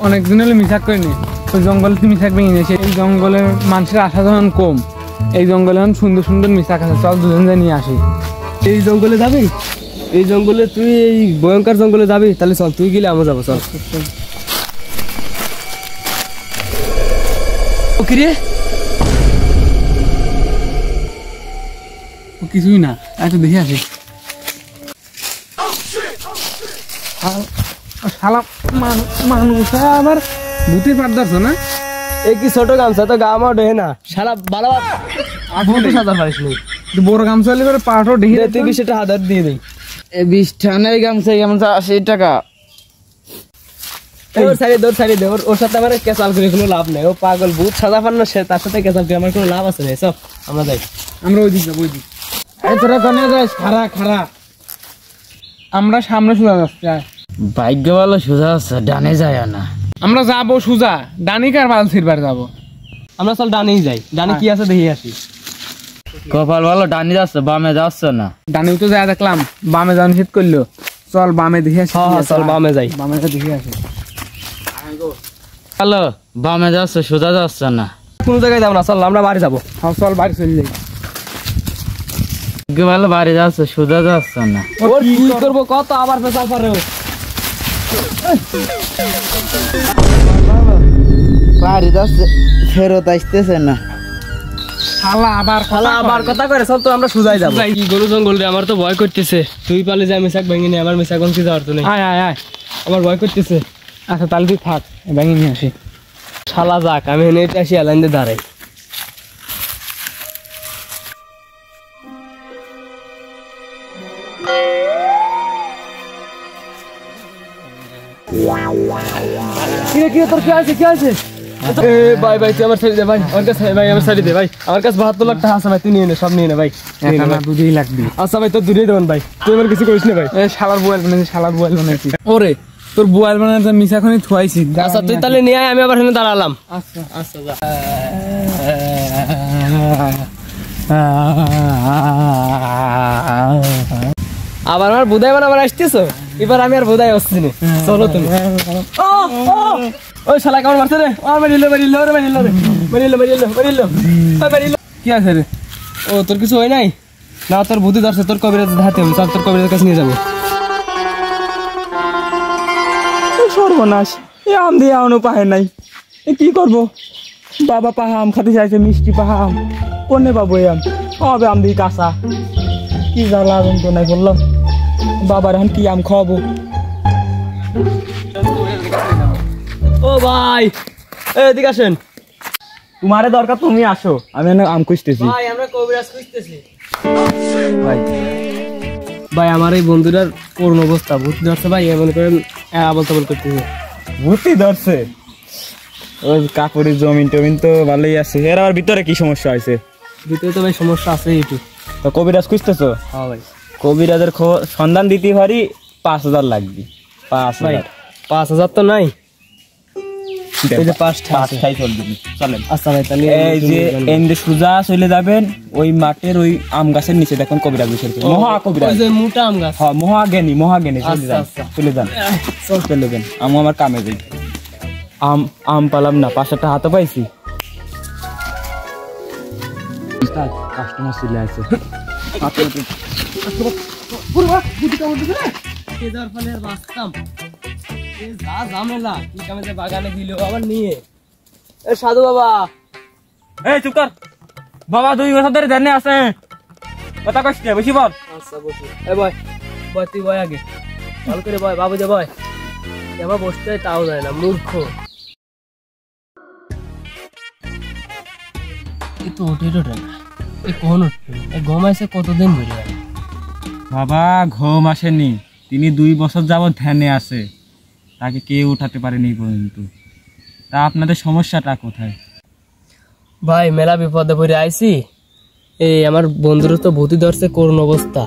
অনেক দিন হলে মিশাক করিনি, ওই জঙ্গলে তুই মিশাক ভেঙে নিয়েছে। এই জঙ্গলের মানুষের আশা যখন কম, এই জঙ্গলে এখন সুন্দর সুন্দর মিশাক আছে, চল দুজন যা নিয়ে আসি। এই জঙ্গলে যাবি? এই জঙ্গলে তুই এই ভয়ঙ্কর জঙ্গলে যাবি? তাহলে চল, তুই গেলে আমরা যাবো, চল। ও কি রে? ও কিছুই না, একটু দেখে আসি। শালা মানুষ আবার ভূতের পাট ধরছো না? এই কি ছোট গামছা, তো গা আমার ডে না শালা, ভালো সাদা পারিস নি। বড় গামছা হলে করে পাটও ঢেকে তুই 20 হাজার দিয়ে দিই। 20 টাকা এই গামছা, গামছা 80 টাকা। ওর সাইডে দে, ওর সাথে আমার কেসাল করে কোনো লাভ নেই। ও পাগল ভূত সাদা পান্না, সে তার সাথে কেসাল করে আমার কোনো লাভ আছে না। সব আমরা যাই, আমরা ওই দিক যাবো, ওই দিক। এই তোরা কোনে যাস? খারা আমরা সামনে সোজা যাচ্ছি। ভাগ্য ভালো সোজা আছে, ডানে যায় না। আমরা যাবো সোজা, ডানিক আর বালছির বার যাবো। আমরা চল ডানেই যাই, ডানে কি আছে দেখে আসি। কপাল ভালো ডানি যাচ্ছে, বামে যাচ্ছে না। ডানিও তো যা দেখলাম, বামে যাওয়া নিষেধ করলো। চল বামে দেখে আসি। হ্যাঁ চল বামে যাই, বামে দেখে আসি। হ্যালো, বামে যাচ্ছে, সোজা যাচ্ছে না। কোনো জায়গায় যাবো না, চল আমরা বাড়ি যাবো। হ্যাঁ চল বাড়ি চলে যাই। ভাগ্য ভালো বাড়ি যাচ্ছে, সোজা যাচ্ছে না। ওর কি করবো কত, আবার পেছাল পারে। বাড়ি যাচ্ছে, ফেরত আসতেছে না। শালা আবার কথা করে, চল তো আমরা সোজাই যাবো। কি গরু জঙ্গল রে, আমার তো ভয় করতেছে। তুই পালে যা মিশাক ভেঙে নি, আমার মিশাক কি যাওয়ার তো নেই। আয় আমার ভয় করতেছে। আচ্ছা তাহলে তুই থাক, ভেঙে নিয়ে আসি। শালা যাক, আমি এনে আসি এলাইন দিয়ে দাঁড়াই। কি তোর কি আছে? ভাই তুই আমার ছেড়ে দে ভাই, আমার কাছে ভাই, আমার ছেড়ে দে ভাই। আমার কাছে 72 লাখ টাকা আছে ভাই, তুই নিয়ে নে, সব নিয়ে নে ভাই। দুধেই লাগবি। আচ্ছা ভাই, তোর দূরে দেবেন ভাই, তুই আমার কিছু করিস না ভাই। শালার বোয়াল বানাইছি। ওরে তোর বোয়াল বানাতে মিশাখনি থুয়াইছি। আচ্ছা তুই তাহলে নিয়ে আয়, আমি আবার এখানে দাঁড়ালাম। আচ্ছা যা। আবার আমার বোধাই বানাবার আসতেছো? এবার আমি আর বোধাই আসছি না, চলো তুমি। ওই শালা কেমন মারছে রে? বাড়িল। কি আছে রে? ও তোর কিছু হয় নাই না? তোর বুদ্ধি ধরছে, তোর কবিরাজ হাতে হবে, চল তোর কবিরাজের কাছে নিয়ে যাবো। সর্বনাশ, এ আম দিয়ে আনো পাহে নাই, এ কি করবো? বাবা পাহা আম খাতে চাইছে, মিষ্টি পাহা আম কোনে পাবো? এই আম খাওয়াবে, আম দিয়ে কাঁচা। কি জ্বালা তো নাই বললাম, বাবার এখন কি আম খাওয়াবো? ও ভাই এদিকে আসেন। তোমারে দরকার, তুমি আসো, আমি আম খুঁজতেছি। ভাই আমরা কবিরাজ খুঁজতেছি। ভাই আমার এই বন্ধুটার করুণ অবস্থা, ভূত ধরছে ভাই, মনে করেন আবল তাবল করতেছে। ভূতি ধরছে? ওই কাকুরির জমিন টমিন তো ভালোই আছে, এর আবার ভিতরে কি সমস্যা হয়েছে? ভিতরে তো ভাই সমস্যা আছে একটু। তো কবিরাজ খুঁজতেছো? হ্যাঁ ভাই। কবিরাজের সন্ধান দিতে পারি, 5000 লাগবে। 5000? 5000 তো নাই, এই যে 5টাই চলবে, চলেন। আচ্ছা ভাই তাহলে এই যে এন্ডে সুজা চলে যাবেন, ওই মাঠের ওই আম গাছের নিচে দেখেন কবিরাজ বসে, মহা কবিরাজ। ওই যে মোটা আম গাছ। হ্যাঁ মহাজ্ঞানী। চলে যান। চলে যান, আমি আমার কামে যাই। আম পালাম না, 5টা হাতে পাইছি। কাস্টমার চলে আসছে। বাগানে দিল আবার নিয়ে। সাধু বাবা, এই চুপ কর বাবা, 2 বছর ধরে ধ্যানে আছে, কথা কইছ না, বেশি বল। আচ্ছা বসে। এই বয় তুই বয় আগে, ভালো করে বয় বাবু, যে বয়। এবার বসতে তাও যায় না, মূর্খ। তো ওঠে না, এই কখন উঠবে? এই ঘুমাইছে কতদিন ধরে বাবা? ঘুম আসেনি, তিনি 2 বছর যাবত ধ্যানে আছে, তাকে কেউ উঠাতে পারেনি পর্যন্ত। তা আপনাদের সমস্যাটা কোথায়? ভাই মেলা বিপদে পড়ে আইছি। এই আমার বন্ধুর তো ভূতি ধরছে, করুণ অবস্থা।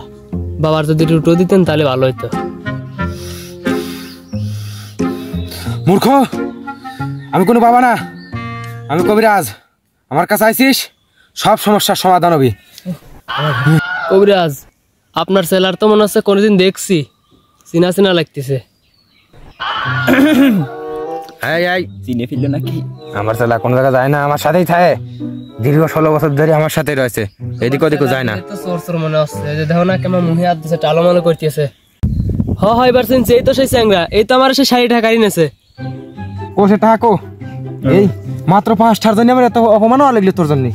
বাবার যদি উঠো দিতেন তাহলে ভালো হইতো। মূর্খ, আমি কোনো বাবা না, আমি কবিরাজ। আমার কাছে আইসিস, সব সমস্যার সমাধান হবে। কবিরাজ, আপনার সেলার তো মনে হচ্ছে কোনোদিন দেখছি, চিনা চিনা লাগতেছে। এই এই চিনে ফেললো নাকি? আমার ছেলে কোন জায়গায় যায় না, আমার সাথেই থাকে। দীর্ঘ 16 বছর ধরে আমার সাথেই রয়েছে, এদিক ওদিকও যায় না। তো চোর চোর মনে হচ্ছে, এই যে দেখো না কেমন মুহে হাত দিছে, টালোমালো করতেছে। হয় এবার চিনছে, এই তো সেই চ্যাংরা, এই তো আমার সেই 60 টাকা নিয়েছে। ও সে টাকো এই মাত্র 5টার জন্য আমার এত অপমান হওয়া লাগলো তোর জন্য।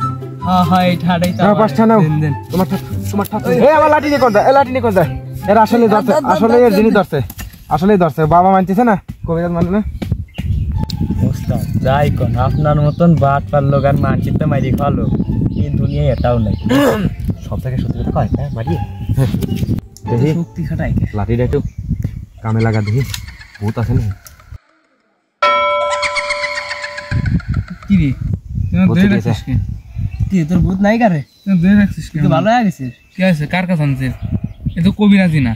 হ্যাঁ এই ঠাডাই তো 5টা নাও। তোমার এই আমার লাঠি নিয়ে কোন যায়, এই লাঠি নিয়ে কোন যায়? এর আসলে ধরছে, আসলে এর জিনিস ধরছে, আসলেই ধরছে। বাবা মানতেছে না, কবিরাজ মানে না। ওস্তাদ যাই কোন, আপনার মতন বাট পার লোক আর মানচিত্র মারি খালো এই দুনিয়ায় এটাও নাই। সব থেকে সত্যি কথা কয়, হ্যাঁ মারি দেখি শক্তি খাটাই লাঠিটা একটু কামে লাগা, দেখি ভূত আছে না। কি রে ভূত দিয়েছে। কি তোর ভূত নাই কারে? ধরে রাখছিস তুই তো ভালো হয়ে গেছিস। কি আছে? কার কাছে আনছিস? এ তো কবিরাজি না।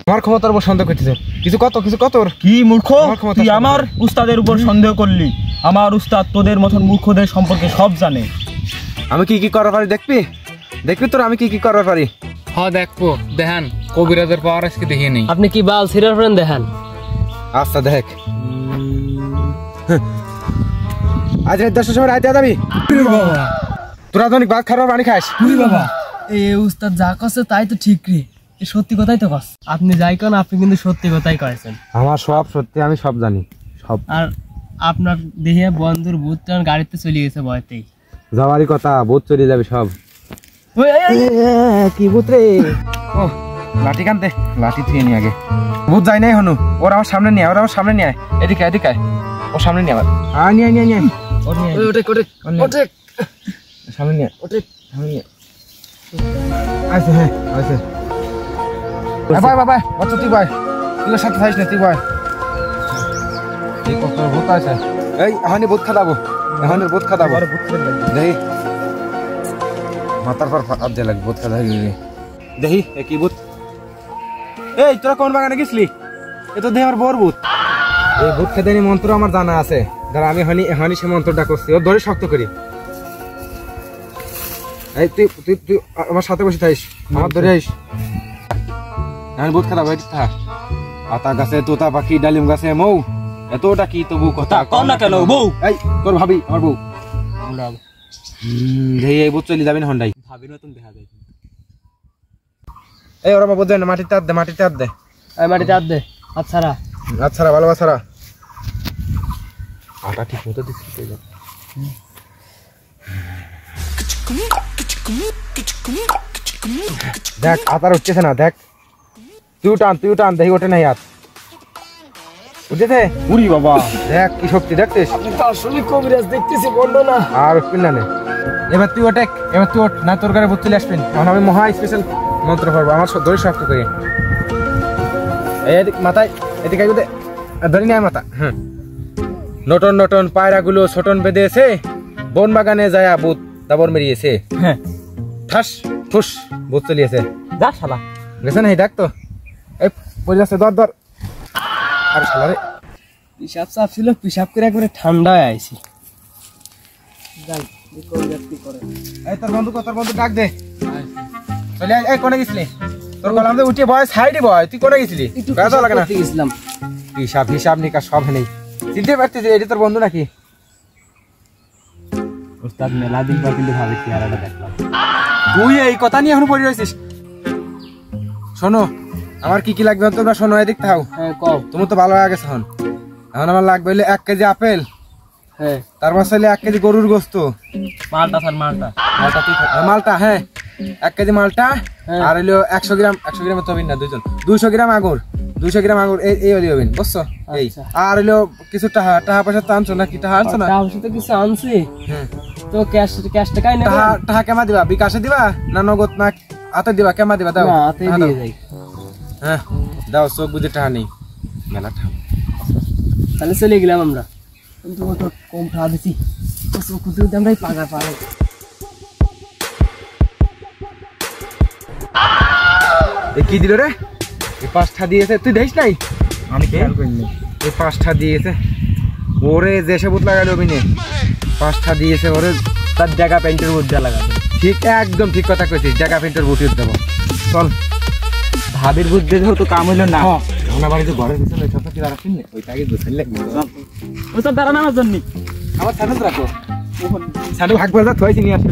আমার ক্ষমতার উপর সন্দেহ করতেছে। কিছু কত কি মূর্খ, আমার ক্ষমতা তুই সন্দেহ আমার উস্তাদের উপর সন্দেহ করলি? আমার উস্তাদ তোদের মতন মূর্খদের সম্পর্কে সব জানে। আমি কি কি করার পারি দেখবি? দেখবি তোর আমি কি কি করার পারি। হ্যাঁ দেখবো, দেখান কবিরাজের পাওয়ার আজকে দেখিয়ে নেই। আপনি কি বাল সিরার ফ্রেন্ড দেখান? আচ্ছা দেখ, আজ রাত 10টার সময় রাতে যাবি। তোরা তো অনেক ভাত খাবার পানি খাস। বাবা এই উস্তাদ যা কছে তাই তো ঠিক রে, এ সত্যি কথাই তো কস। আপনি যাই কোন, আপনি কিন্তু সত্যি কথাই কয়েছেন। আমার সব সত্যি, আমি সব জানি সব। আর আপনার দেহে বন্ধুর ভূত গাড়িতে চলে গেছে ভয়তেই। যাওয়ারই কথা, ভূত চলে যাবে সব। কি ভূত রে? ও লাঠি কানতে, লাঠি থুয়ে নি আগে। ভূত যাই নাই হনু, ওর আমার সামনে নিয়ে, ওর আমার সামনে নিয়ে, এদিকে এদিকে ও সামনে নিয়ে, আবার নিয়ে নিয়ে নিয়ে সামনে নিয়ে, সামনে নিয়ে আচ্ছা। হ্যাঁ আচ্ছা বাই বাই বাই। আচ্ছা তুই বাই, তুই সাথে থাইস না, তুই বাই। এই কত ভূত আছে, এই এখানে ভূত খাদাবো, এখানে ভূত খাদাবো। দেখি মাথার পর হাত দিয়ে লাগে, ভূত খাদা দেখি কি ভূত। এই তোরা কোন বাগানে গেছিলি? এ তো দেহ আমার বড় ভূত। এই ভূত খেদানি মন্ত্র আমার জানা আছে, যারা আমি এখানে সে মন্ত্রটা করছি, ও ধরে শক্ত করি। এই তুই তুই তুই আমার সাথে বসে থাইস, আমার ধরে আইস। এখন ভূত খাদা ভাই থাক। আতা গাছে তোতা পাখি, ডালিম গাছে মৌ, এতটা কি তবু কথা কও না কেন বউ? এই তোর ভাবি আমার বউ। এই ভূত চলে যাবি না হন্ডাই, ভাবির মতন দেখা যায়। এই ওরা বাবু দেন, মাটিতে হাত দে, মাটিতে হাত দে। এই মাটিতে হাত দে, হাত ছাড়া। আচ্ছা ভালোবাসা রা আটা ঠিক মতো দিচ্ছি তো। দেখ আতার উঠতেছে না, দেখ তুই টান দেখি ওঠে নাই হাত উঠেছে। উরি বাবা, দেখ কি শক্তি দেখছিস। আসলে কবিরাজ দেখতেছি, বললো না। আর উঠবি না নে। এবার তুই ওঠে, এবার তুই ওঠ না, তোর ঘরে ভূত চলে আসবেন। এখন আমি মহা স্পেশাল মন্ত্র পড়বো, আমার ধরে শক্ত করে। এদিক মাথায়, এদিকে ধরি নেয় মাথা। হ্যাঁ নটন নটন পায়রাগুলো ছোটন বেঁধেছে, বন বাগানে যায় ভূত দাবর মেরিয়েছে। হ্যাঁ ঠাস ঠুস ভূত চলিয়েছে। যা শালা, গেছে না? এই দেখ তো, এই পড়ে যাচ্ছে, ধর। আর শালা রে, পিসাব চাপ ছিল, পিসাব করে একবারে ঠান্ডা হয়ে আইছি। যাই কবিরাজ কি করে। এই তোর বন্ধু ডাক দে। চলে আয়। এই কোনে গেছিলি? তোর কলাম দিয়ে উঠে বয়, সাইডে বয়। তুই কোনে গেছিলি? বেজা লাগে না? গেছিলাম হিসাব নিকাশ সব নেই, চিনতে পারছিস এটা তোর বন্ধু নাকি? উস্তাদ মেলা দিন পর কিন্তু ভাবে চেহারাটা দেখলাম। তুই এই কথা নিয়ে এখনো পড়ে রয়েছিস? শোনো, আমার কি কি লাগবে তোমরা শোনো, এদিক থাও। হ্যাঁ কও। তুমি তো ভালো হয়ে গেছো। এখন আমার লাগবে হলে 1 কেজি আপেল, হ্যাঁ তারপর চাইলে 1 কেজি গরুর গোস্ত। মালটা স্যার, মালটা মালটা, হ্যাঁ 1 কেজি মালটা। হ্যাঁ। আর হইলো 100 গ্রাম তো হবেন না, 200 গ্রাম আঙুর, 200 গ্রাম আঙুর, এই হলি হবেন, বুঝছো? এই আচ্ছা। আর হইলো কিছু টাকা পয়সা তো আনছো নাকি? টাকা আনছো না? টাকা তো কিছু আনছি, হ্যাঁ। তো ক্যাশ টাকাই নেবে। টাকা কেমা দিবা? বিকাশে দিবা না নগদ না হাতে দিবা? কেমা দিবা? দাও। না, হাতেই টাকা দিয়ে দাও। যাই। হ্যাঁ দাও, চোখ বুঝে টাকা নেই মেলা টাকা। তাহলে চলে গেলাম আমরা, কিন্তু ও তো কম টাকা দিছি, তো চোখ খুঁজতে আমরাই পাগা পাই। কি দিল রে? এই 5টা দিয়েছে, তুই দেখিস নাই? আমি খেয়াল করিনি। এই 5টা দিয়েছে ওরে, যে সবুত লাগালো অভিনে 5টা দিয়েছে ওরে। তার জায়গা প্যান্টের মধ্যে লাগাবে। ঠিক, একদম ঠিক কথা কইছিস, জায়গা প্যান্টের বুটিয়ে দেবো। চল ভাবির বুদ্ধি তো কাম হইলো না। আমরা বাড়িতে ঘরের পিছনে ছাতা কি রাখছেন না ওই তাকে দুধ ফেললে ও সব দাঁড়ানো আমার জন্য আমার ছাতা রাখো ছাতা ভাগ করে দাও থইছি নিয়ে আসি